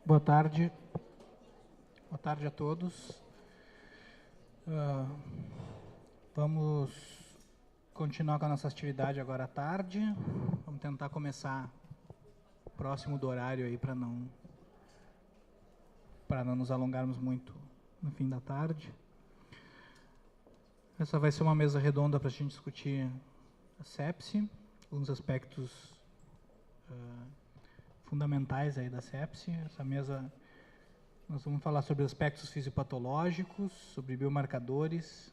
Boa tarde. Boa tarde a todos. Vamos continuar com a nossa atividade agora à tarde. Vamos tentar começar próximo do horário aí para não nos alongarmos muito no fim da tarde. Essa vai ser uma mesa redonda para a gente discutir a sepse, alguns aspectos fundamentais aí da sepse. Essa mesa nós vamos falar sobre aspectos fisiopatológicos, sobre biomarcadores,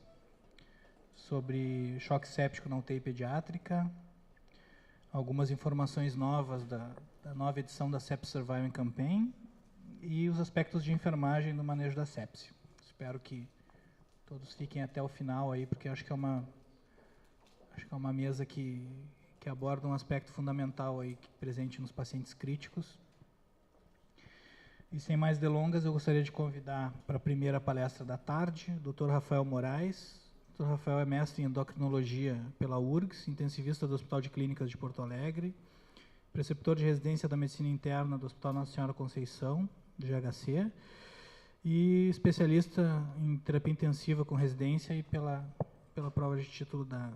sobre choque séptico na UTI pediátrica, algumas informações novas da nova edição da Sepsis Survival Campaign e os aspectos de enfermagem no manejo da sepse. Espero que todos fiquem até o final aí, porque acho que é uma mesa que aborda um aspecto fundamental aí presente nos pacientes críticos. E sem mais delongas, eu gostaria de convidar para a primeira palestra da tarde o Dr. Rafael Moraes. O Dr. Rafael é mestre em endocrinologia pela URGS, intensivista do Hospital de Clínicas de Porto Alegre, preceptor de residência da medicina interna do Hospital Nossa Senhora Conceição, do GHC, e especialista em terapia intensiva com residência e pela prova de título da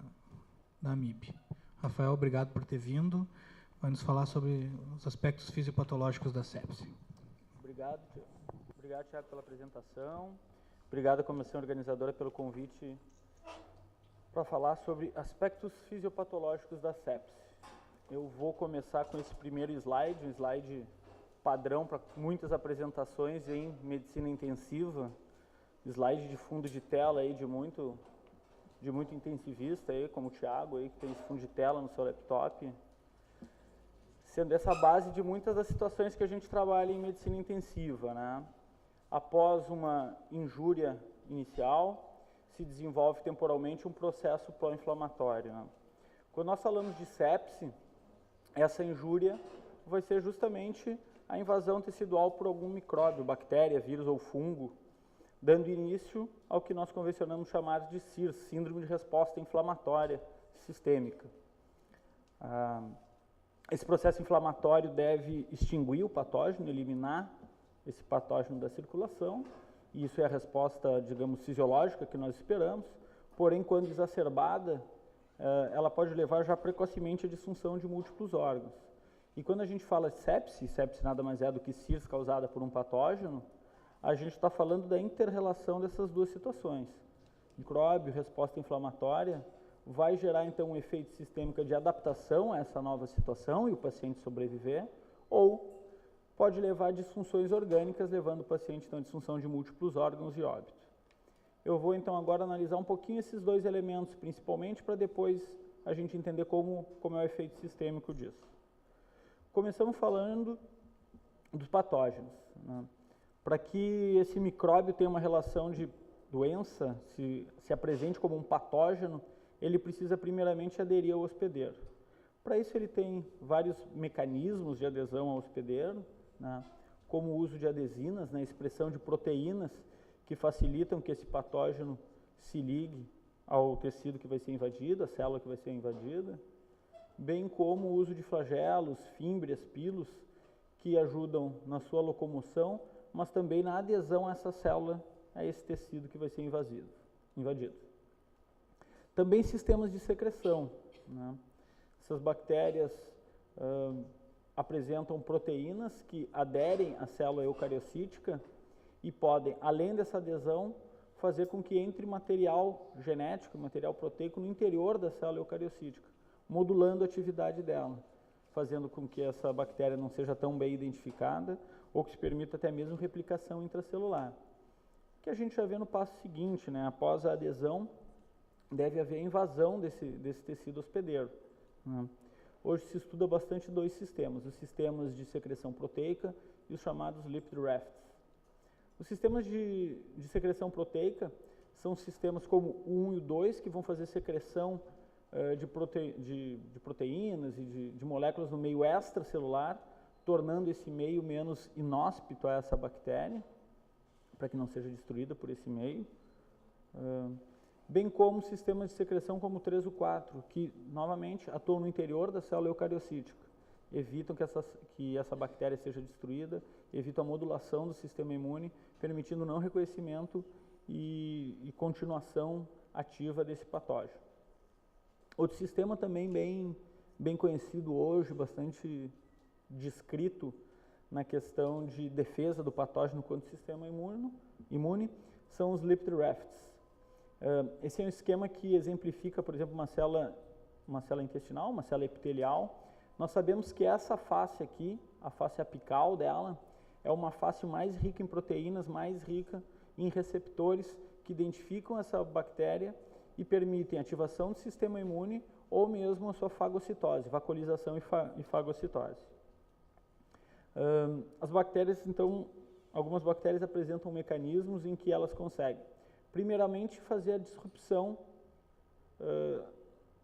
AMIB. Rafael, obrigado por ter vindo. Vai nos falar sobre os aspectos fisiopatológicos da sepse. Obrigado, Thiago, pela apresentação. Obrigado à comissão organizadora pelo convite para falar sobre aspectos fisiopatológicos da sepse. Eu vou começar com esse primeiro slide, um slide padrão para muitas apresentações em medicina intensiva, slide de fundo de tela aí de muito intensivista aí, como o Thiago aí, que tem esse fundo de tela no seu laptop, sendo essa base de muitas das situações que a gente trabalha em medicina intensiva, né? Após uma injúria inicial, se desenvolve temporalmente um processo pró-inflamatório, né? Quando nós falamos de sepse, essa injúria vai ser justamente a invasão tecidual por algum micróbio, bactéria, vírus ou fungo, dando início ao que nós convencionamos chamar de SIRS, Síndrome de Resposta Inflamatória Sistêmica. Esse processo inflamatório deve extinguir o patógeno, eliminar esse patógeno da circulação, e isso é a resposta, digamos, fisiológica que nós esperamos, porém, quando exacerbada, ela pode levar já precocemente à disfunção de múltiplos órgãos. E quando a gente fala de sepse nada mais é do que SIRS causada por um patógeno, a gente está falando da inter-relação dessas duas situações. Micróbio, resposta inflamatória, vai gerar então um efeito sistêmico de adaptação a essa nova situação e o paciente sobreviver, ou pode levar a disfunções orgânicas, levando o paciente então a disfunção de múltiplos órgãos e óbito. Eu vou então agora analisar um pouquinho esses dois elementos, principalmente, para depois a gente entender como é o efeito sistêmico disso. Começamos falando dos patógenos, né? Para que esse micróbio tenha uma relação de doença, se apresente como um patógeno, ele precisa primeiramente aderir ao hospedeiro. Para isso ele tem vários mecanismos de adesão ao hospedeiro, né, como o uso de adesinas, né, expressão de proteínas que facilitam que esse patógeno se ligue ao tecido que vai ser invadido, a célula que vai ser invadida, bem como o uso de flagelos, fímbrias, pilos, que ajudam na sua locomoção, mas também na adesão a essa célula, a esse tecido que vai ser invadido. Também sistemas de secreção, né? Essas bactérias apresentam proteínas que aderem à célula eucariocítica e podem, além dessa adesão, fazer com que entre material genético, material proteico no interior da célula eucariocítica, modulando a atividade dela, fazendo com que essa bactéria não seja tão bem identificada ou que se permita até mesmo replicação intracelular. Que a gente já vê no passo seguinte, né? Após a adesão, deve haver a invasão desse tecido hospedeiro, né? Hoje se estuda bastante dois sistemas, os sistemas de secreção proteica e os chamados lipid rafts. Os sistemas de secreção proteica são sistemas como o 1 e o 2, que vão fazer secreção de proteínas e de moléculas no meio extracelular, tornando esse meio menos inóspito a essa bactéria, para que não seja destruída por esse meio, bem como sistemas de secreção como o 3 e o 4, que novamente atuam no interior da célula eucariocítica, evitam que essa bactéria seja destruída, evitam a modulação do sistema imune, permitindo não reconhecimento e continuação ativa desse patógeno. Outro sistema também bem conhecido hoje, bastante descrito na questão de defesa do patógeno contra o sistema imune, são os lipid rafts. Esse é um esquema que exemplifica, por exemplo, uma célula intestinal, uma célula epitelial. Nós sabemos que essa face aqui, a face apical dela, é uma face mais rica em proteínas, mais rica em receptores que identificam essa bactéria e permitem a ativação do sistema imune ou mesmo a sua fagocitose, vacuolização e fagocitose. As bactérias, então, algumas bactérias apresentam mecanismos em que elas conseguem, primeiramente, fazer a disrupção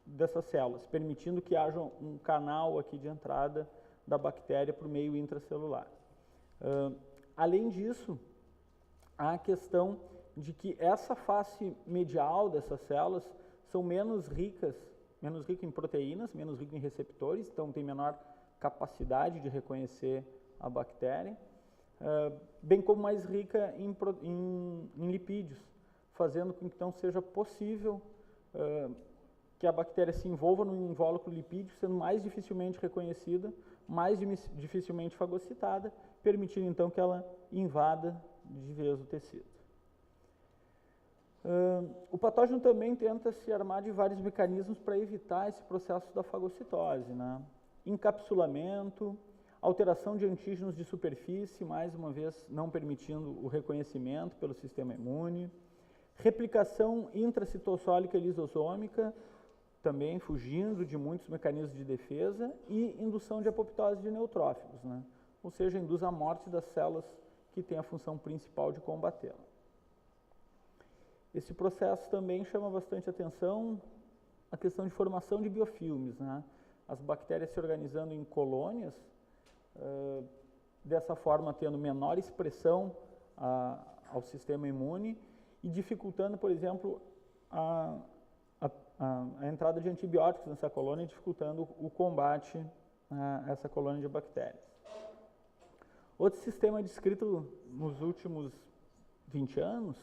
dessas células, permitindo que haja um canal aqui de entrada da bactéria por meio intracelular. Além disso, há a questão de que essa face medial dessas células são menos ricas em proteínas, menos ricas em receptores, então tem menor capacidade de reconhecer a bactéria, bem como mais rica em lipídios, fazendo com que então seja possível que a bactéria se envolva num invólucro lipídico, sendo mais dificilmente reconhecida, mais dificilmente fagocitada, permitindo então que ela invada de vez o tecido. O patógeno também tenta se armar de vários mecanismos para evitar esse processo da fagocitose, né? Encapsulamento, alteração de antígenos de superfície, mais uma vez não permitindo o reconhecimento pelo sistema imune, replicação intracitossólica e lisosômica, também fugindo de muitos mecanismos de defesa, e indução de apoptose de neutrófilos, né? Ou seja, induz a morte das células que têm a função principal de combatê-la. Esse processo também chama bastante atenção a questão de formação de biofilmes, né? As bactérias se organizando em colônias, dessa forma tendo menor expressão ao sistema imune e dificultando, por exemplo, a entrada de antibióticos nessa colônia, dificultando o combate a essa colônia de bactérias. Outro sistema descrito nos últimos 20 anos,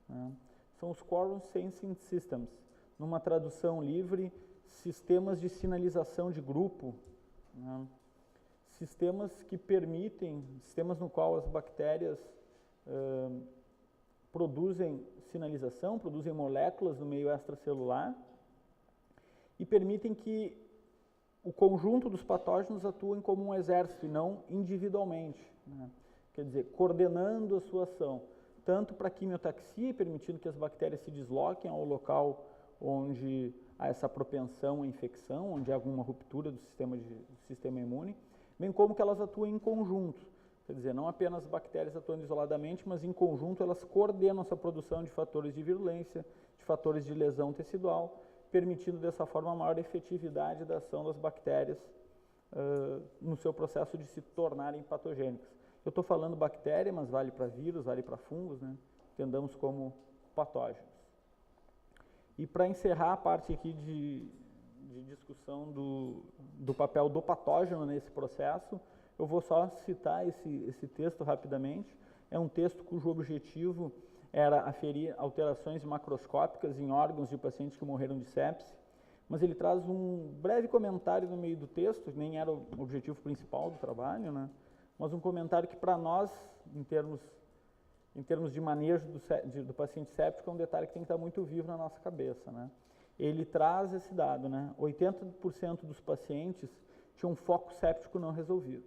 né, são os Quorum Sensing Systems, numa tradução livre, sistemas de sinalização de grupo, né, sistemas que permitem, sistemas no qual as bactérias produzem sinalização, produzem moléculas no meio extracelular e permitem que o conjunto dos patógenos atuem como um exército e não individualmente, né? Quer dizer, coordenando a sua ação, tanto para a quimiotaxia, permitindo que as bactérias se desloquem ao local onde há essa propensão à infecção, onde há alguma ruptura do sistema imune, bem como que elas atuem em conjunto. Quer dizer, não apenas as bactérias atuando isoladamente, mas em conjunto elas coordenam essa produção de fatores de virulência, de fatores de lesão tecidual, permitindo dessa forma a maior efetividade da ação das bactérias no seu processo de se tornarem patogênicas. Eu estou falando bactéria, mas vale para vírus, vale para fungos, né? Entendamos como patógenos. E para encerrar a parte aqui de discussão do papel do patógeno nesse processo, eu vou só citar esse texto rapidamente. É um texto cujo objetivo era aferir alterações macroscópicas em órgãos de pacientes que morreram de sepse, mas ele traz um breve comentário no meio do texto, nem era o objetivo principal do trabalho, né? Mas um comentário que para nós, em termos de manejo do paciente séptico, é um detalhe que tem que estar muito vivo na nossa cabeça, né? Ele traz esse dado, né? 80% dos pacientes tinham um foco séptico não resolvido.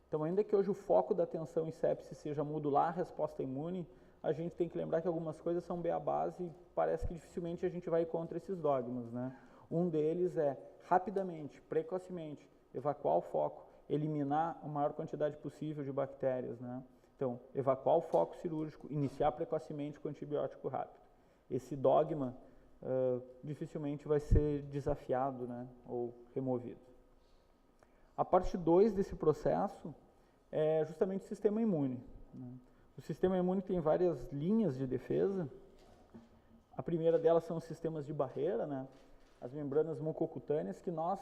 Então, ainda que hoje o foco da atenção em sepse seja modular a resposta imune, a gente tem que lembrar que algumas coisas são beabás e parece que dificilmente a gente vai contra esses dogmas, né? Um deles é, rapidamente, precocemente, evacuar o foco, eliminar a maior quantidade possível de bactérias, né? Então, evacuar o foco cirúrgico, iniciar precocemente com antibiótico rápido. Esse dogma dificilmente vai ser desafiado, né, ou removido. A parte 2 desse processo é justamente o sistema imune, né? O sistema imune tem várias linhas de defesa. A primeira delas são os sistemas de barreira, né? As membranas mucocutâneas, que nós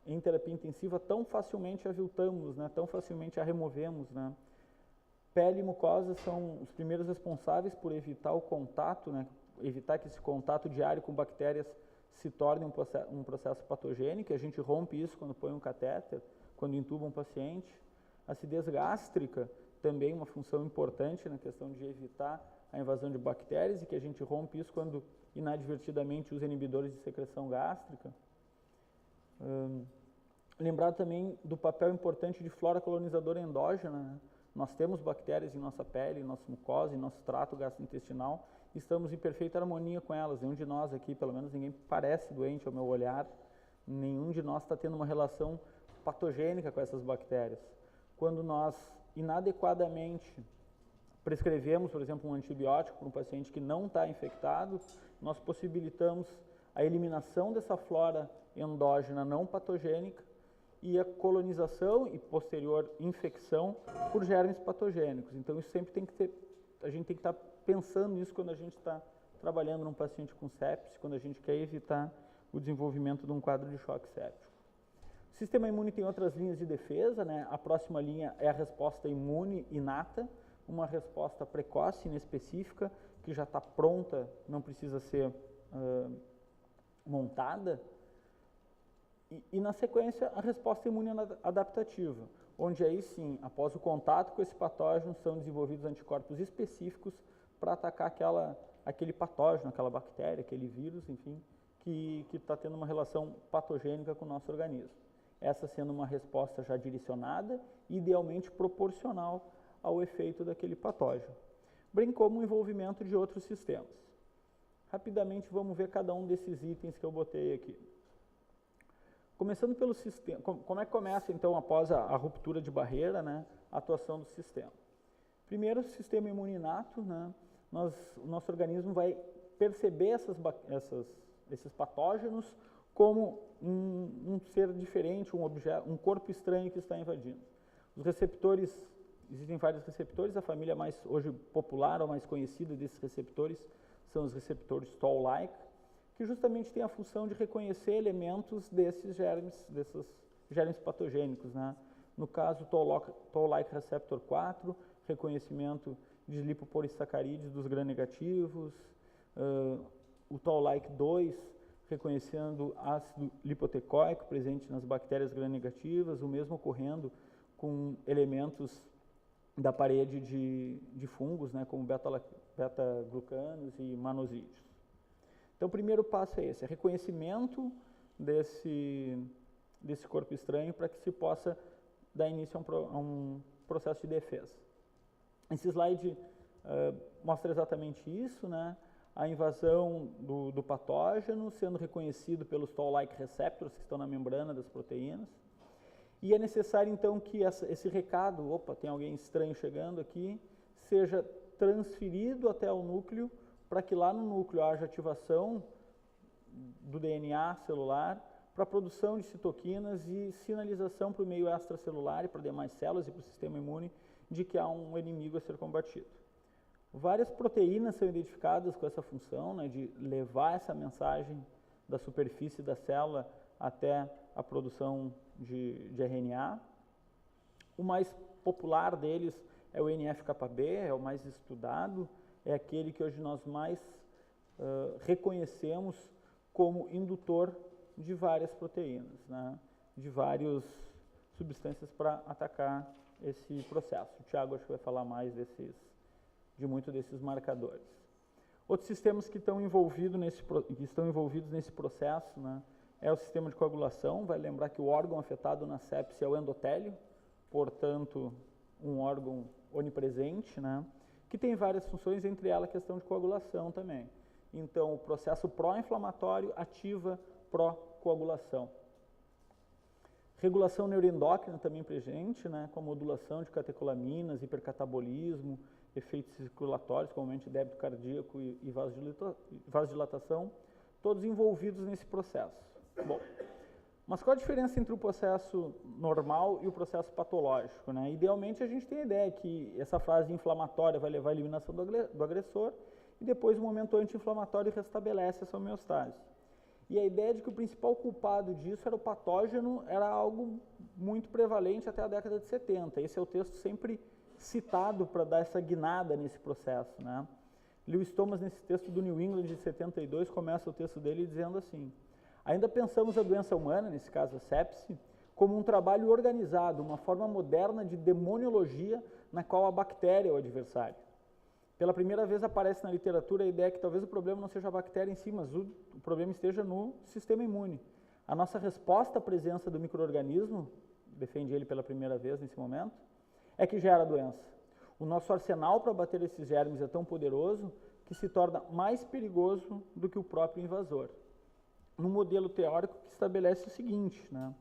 em terapia intensiva tão facilmente aviltamos, né, tão facilmente a removemos, né. Pele e mucosa são os primeiros responsáveis por evitar o contato, né, evitar que esse contato diário com bactérias se torne um processo patogênico. A gente rompe isso quando põe um catéter, quando intuba um paciente. Acidez gástrica também uma função importante na questão de evitar a invasão de bactérias, e que a gente rompe isso quando inadvertidamente usa inibidores de secreção gástrica. Lembrar também do papel importante de flora colonizadora endógena, né? Nós temos bactérias em nossa pele, em nossa mucosa, em nosso trato gastrointestinal, e estamos em perfeita harmonia com elas. Nenhum de nós aqui, pelo menos ninguém parece doente ao meu olhar, nenhum de nós está tendo uma relação patogênica com essas bactérias. Quando nós inadequadamente prescrevemos, por exemplo, um antibiótico para um paciente que não está infectado, nós possibilitamos a eliminação dessa flora endógena não patogênica e a colonização e posterior infecção por germes patogênicos. Então, isso sempre tem que ter, a gente tem que estar pensando nisso quando a gente está trabalhando num paciente com sepse, quando a gente quer evitar o desenvolvimento de um quadro de choque séptico. O sistema imune tem outras linhas de defesa, né? A próxima linha é a resposta imune inata, uma resposta precoce, inespecífica, que já está pronta, não precisa ser montada. E na sequência, a resposta imune adaptativa, onde aí sim, após o contato com esse patógeno, são desenvolvidos anticorpos específicos para atacar aquele patógeno, aquela bactéria, aquele vírus, enfim, que está tendo uma relação patogênica com o nosso organismo. Essa sendo uma resposta já direcionada e idealmente proporcional ao efeito daquele patógeno, bem como o envolvimento de outros sistemas. Rapidamente vamos ver cada um desses itens que eu botei aqui. Começando pelo sistema, como é que começa então, após a ruptura de barreira, né, a atuação do sistema? Primeiro, o sistema imune inato, né, o nosso organismo vai perceber esses patógenos como um ser diferente, um objeto, um corpo estranho que está invadindo. Os receptores, existem vários receptores, a família mais hoje popular ou mais conhecida desses receptores são os receptores Toll-like, que justamente tem a função de reconhecer elementos desses germes patogênicos, né? No caso, Toll-like receptor 4, reconhecimento de lipopolissacarídeos dos gram-negativos, o Toll-like 2, reconhecendo ácido lipotecoico presente nas bactérias gram-negativas, o mesmo ocorrendo com elementos da parede de fungos, né, como beta-glucanos e manosídeos. Então, o primeiro passo é esse, é reconhecimento desse corpo estranho para que se possa dar início a um processo de defesa. Esse slide mostra exatamente isso, né? A invasão do patógeno sendo reconhecido pelos Toll-like receptors que estão na membrana das proteínas. E é necessário, então, que esse recado, opa, tem alguém estranho chegando aqui, seja transferido até o núcleo, para que lá no núcleo haja ativação do DNA celular para a produção de citoquinas e sinalização para o meio extracelular e para demais células e para o sistema imune de que há um inimigo a ser combatido. Várias proteínas são identificadas com essa função, né, de levar essa mensagem da superfície da célula até a produção de RNA. O mais popular deles é o NF-κB, é o mais estudado, é aquele que hoje nós mais reconhecemos como indutor de várias proteínas, né, de várias substâncias para atacar esse processo. O Thiago acho que vai falar mais de muitos desses marcadores. Outros sistemas que estão envolvidos nesse processo, né, é o sistema de coagulação. Vai lembrar que o órgão afetado na sepse é o endotélio, portanto, um órgão onipresente, né, que tem várias funções, entre elas a questão de coagulação também. Então, o processo pró-inflamatório ativa pró-coagulação. Regulação neuroendócrina também presente, né, com a modulação de catecolaminas, hipercatabolismo, efeitos circulatórios, como aumento de débito cardíaco e vasodilatação, todos envolvidos nesse processo. Bom, mas qual a diferença entre o processo normal e o processo patológico, né? Idealmente, a gente tem a ideia que essa fase inflamatória vai levar à eliminação do agressor e depois o momento anti-inflamatório restabelece essa homeostase. E a ideia de que o principal culpado disso era o patógeno era algo muito prevalente até a década de 70. Esse é o texto sempre citado para dar essa guinada nesse processo, né? Lewis Thomas, nesse texto do New England de 72, começa o texto dele dizendo assim: ainda pensamos a doença humana, nesse caso a sepse, como um trabalho organizado, uma forma moderna de demoniologia na qual a bactéria é o adversário. Pela primeira vez aparece na literatura a ideia que talvez o problema não seja a bactéria em si, mas o problema esteja no sistema imune. A nossa resposta à presença do micro-organismo, defende ele pela primeira vez nesse momento, é que gera a doença. O nosso arsenal para bater esses germes é tão poderoso que se torna mais perigoso do que o próprio invasor. No modelo teórico que estabelece o seguinte, né?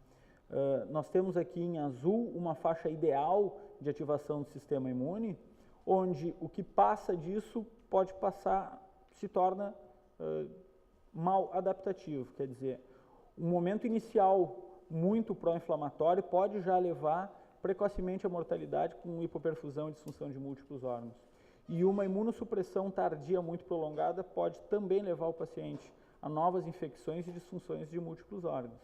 Nós temos aqui em azul uma faixa ideal de ativação do sistema imune, onde o que passa disso pode passar, se torna mal adaptativo, quer dizer, um momento inicial muito pró-inflamatório pode já levar precocemente à mortalidade com hipoperfusão e disfunção de múltiplos órgãos. E uma imunossupressão tardia muito prolongada pode também levar o paciente a novas infecções e disfunções de múltiplos órgãos.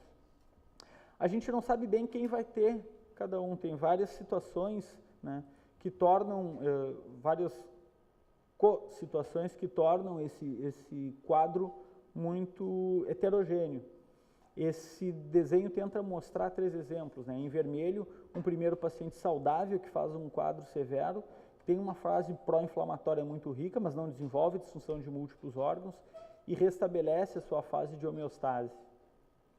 A gente não sabe bem quem vai ter cada um, tem várias situações, né, que tornam, várias situações que tornam esse quadro muito heterogêneo. Esse desenho tenta mostrar 3 exemplos, né? Em vermelho, um primeiro paciente saudável que faz um quadro severo, tem uma fase pró-inflamatória muito rica, mas não desenvolve disfunção de múltiplos órgãos e restabelece a sua fase de homeostase.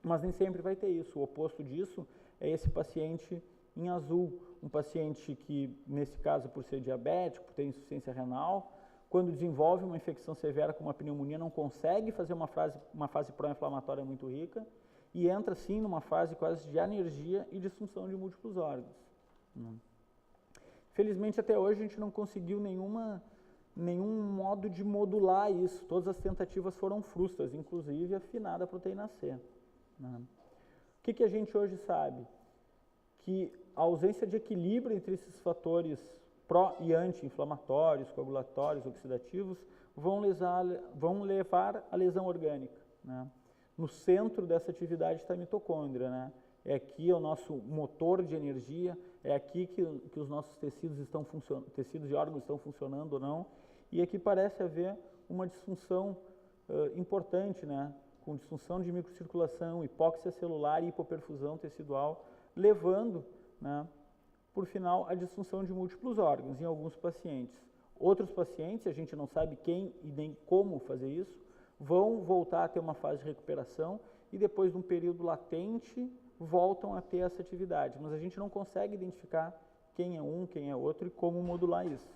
Mas nem sempre vai ter isso. O oposto disso é esse paciente em azul, um paciente que, nesse caso, por ser diabético, por ter insuficiência renal, quando desenvolve uma infecção severa como uma pneumonia, não consegue fazer uma fase pró-inflamatória muito rica e entra, sim, numa fase quase de anergia e disfunção de múltiplos órgãos. Felizmente, até hoje, a gente não conseguiu nenhum modo de modular isso. Todas as tentativas foram frustras, inclusive afinada a proteína C. O que a gente hoje sabe? Que a ausência de equilíbrio entre esses fatores pró- e anti-inflamatórios, coagulatórios, oxidativos, vão levar à lesão orgânica, né? No centro dessa atividade está a mitocôndria, né? É aqui o nosso motor de energia, é aqui que os nossos tecidos tecidos e órgãos estão funcionando ou não, e aqui parece haver uma disfunção importante, né? Com disfunção de microcirculação, hipóxia celular e hipoperfusão tecidual, levando, né, por final, a disfunção de múltiplos órgãos em alguns pacientes. Outros pacientes, a gente não sabe quem e nem como fazer isso, vão voltar a ter uma fase de recuperação e depois de um período latente, voltam a ter essa atividade. Mas a gente não consegue identificar quem é um, quem é outro e como modular isso.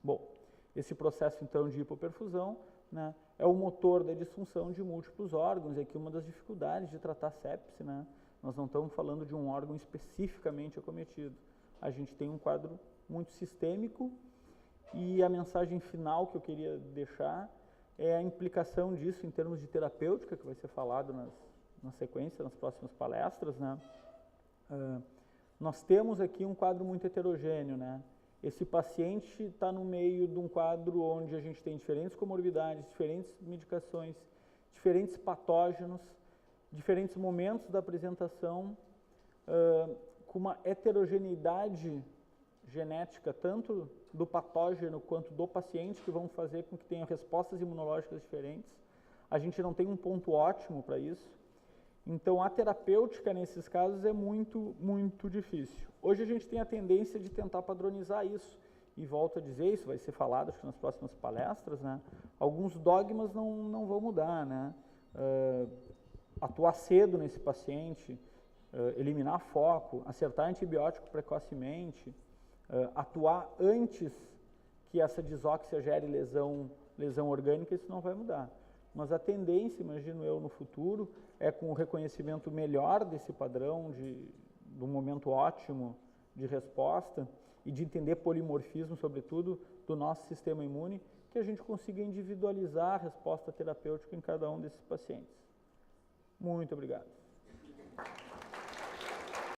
Bom, esse processo então de hipoperfusão, né, é o motor da disfunção de múltiplos órgãos, e aqui uma das dificuldades de tratar sepse, né? Nós não estamos falando de um órgão especificamente acometido. A gente tem um quadro muito sistêmico e a mensagem final que eu queria deixar é a implicação disso em termos de terapêutica, que vai ser falado na sequência, nas próximas palestras, né? Nós temos aqui um quadro muito heterogêneo, né? Esse paciente está no meio de um quadro onde a gente tem diferentes comorbidades, diferentes medicações, diferentes patógenos, diferentes momentos da apresentação, com uma heterogeneidade genética, tanto do patógeno quanto do paciente, que vão fazer com que tenha respostas imunológicas diferentes. A gente não tem um ponto ótimo para isso. Então, a terapêutica, nesses casos, é muito, muito difícil. Hoje, a gente tem a tendência de tentar padronizar isso. E volto a dizer, isso vai ser falado acho que nas próximas palestras, né? Alguns dogmas não vão mudar, né? Atuar cedo nesse paciente, eliminar foco, acertar antibiótico precocemente, atuar antes que essa disóxia gere lesão orgânica, isso não vai mudar. Mas a tendência, imagino eu, no futuro, é com o reconhecimento melhor desse padrão, do momento ótimo de resposta e de entender polimorfismo, sobretudo, do nosso sistema imune, que a gente consiga individualizar a resposta terapêutica em cada um desses pacientes. Muito obrigado.